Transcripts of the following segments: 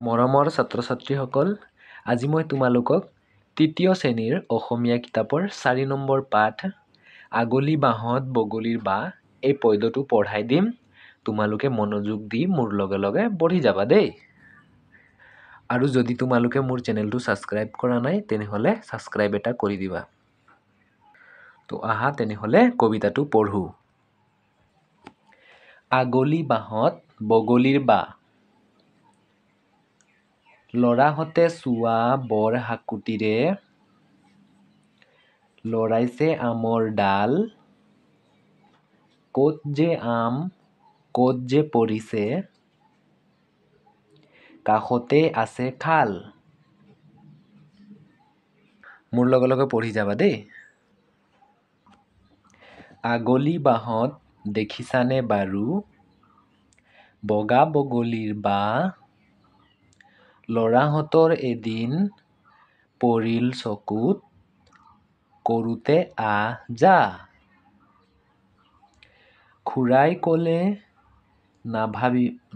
মৰমৰ ছাত্ৰ-ছাত্ৰীসকল, আজি মই তোমালোকক তৃতীয় শ্ৰেণীৰ অসমীয়া কিতাপৰ 4 নম্বৰ পাঠ আগলি বাঁহত বগলীৰ বাঁহ এই পদ্যটো পঢ়াই দিম। তোমালোকে মনোযোগ দি মোৰ লগে লগে পঢ়ি যাবা দেই। আৰু যদি তোমালোকে মোৰ চেনেলটো ছাবস্ক্ৰাইব কৰা নাই তেনেহ'লে ছাবস্ক্ৰাইব এটা কৰি দিবা। তো আহা তেনেহ'লে কবিতাটো পঢ়ো। আগলি বাঁহত বগলীৰ বাঁহ। ল'ৰাহঁতে চোৱা বৰ হাকুটিৰে লৰাইছে আমৰ ডাল। ক'ত যে আম ক'ত যে পৰিছে কাষতে আছে খাল। মোৰ লগে লগে পঢ়ি যাবা দেই। আগলি বাঁহত দেখিছানে বাৰু বগা বগলীৰ বাঁহ। ল'ৰাহঁতৰ এদিন পৰিল চকুত কৰোঁতে আহ যাহ। খুৰাই ক'লে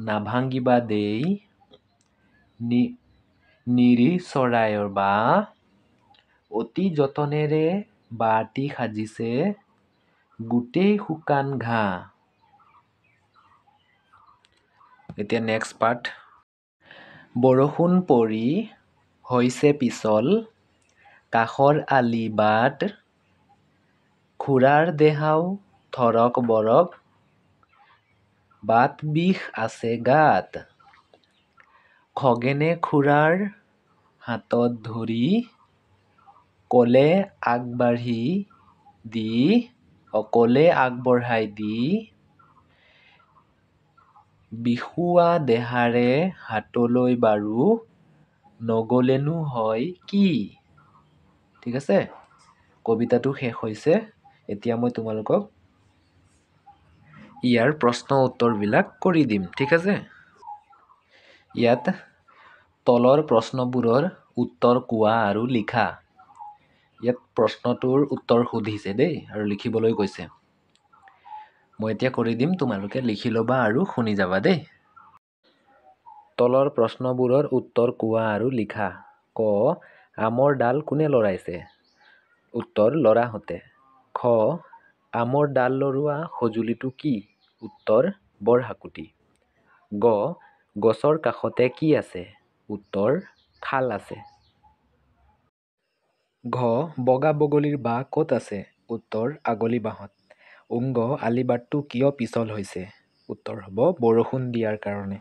নাভাঙিবা দেই নিৰি চৰাইৰ বাঁহ। অতি যতনেৰে বাঁহটি সাজিছে গোটেই শুকান ঘাঁহ। এতিয়া নেক্সট পাৰ্ট। বৰষুণ পৰি হৈছে পিছল কাষৰ আলি বাট। খুৰাৰ দেহাও থৰক বৰক বাত বিষ আছে গাত। খগেনে খুৰাৰ হাতত ধৰি ক'লে আগবঢ়াই দি বিষুৱা দেহাৰে হাটলৈ বাৰু নগ'লেনো হয় কি। ঠিক আছে, কবিতাটো শেষ হৈছে। এতিয়া মই তোমালোকক ইয়াৰ প্ৰশ্ন উত্তৰবিলাক কৰি দিম। ঠিক আছে, ইয়াত তলৰ প্ৰশ্নবোৰৰ উত্তৰ কোৱা আৰু লিখা। ইয়াত প্ৰশ্নটোৰ উত্তৰ সুধিছে দেই আৰু লিখিবলৈ কৈছে। মই এতিয়া কৰি দিম, তোমালোকে লিখি ল'বা আৰু শুনি যাবা দেই। তলৰ প্ৰশ্নবোৰৰ উত্তৰ কোৱা আৰু লিখা। ক, আমৰ ডাল কোনে লৰাইছে? উত্তৰ, ল'ৰাহঁতে। খ, আমৰ ডাল লৰোৱা সঁজুলিটো কি? উত্তৰ, বৰ হাকুটি। গ, গছৰ কাষতে কি আছে? উত্তৰ, খাল আছে। ঘ, বগা বগলীৰ বাঁহ ক'ত আছে? উত্তৰ, আগলি বাঁহত। অংগ, আলিবাটটো কিয় পিছল হৈছে? উত্তৰ হ'ব বৰষুণ দিয়াৰ কাৰণে।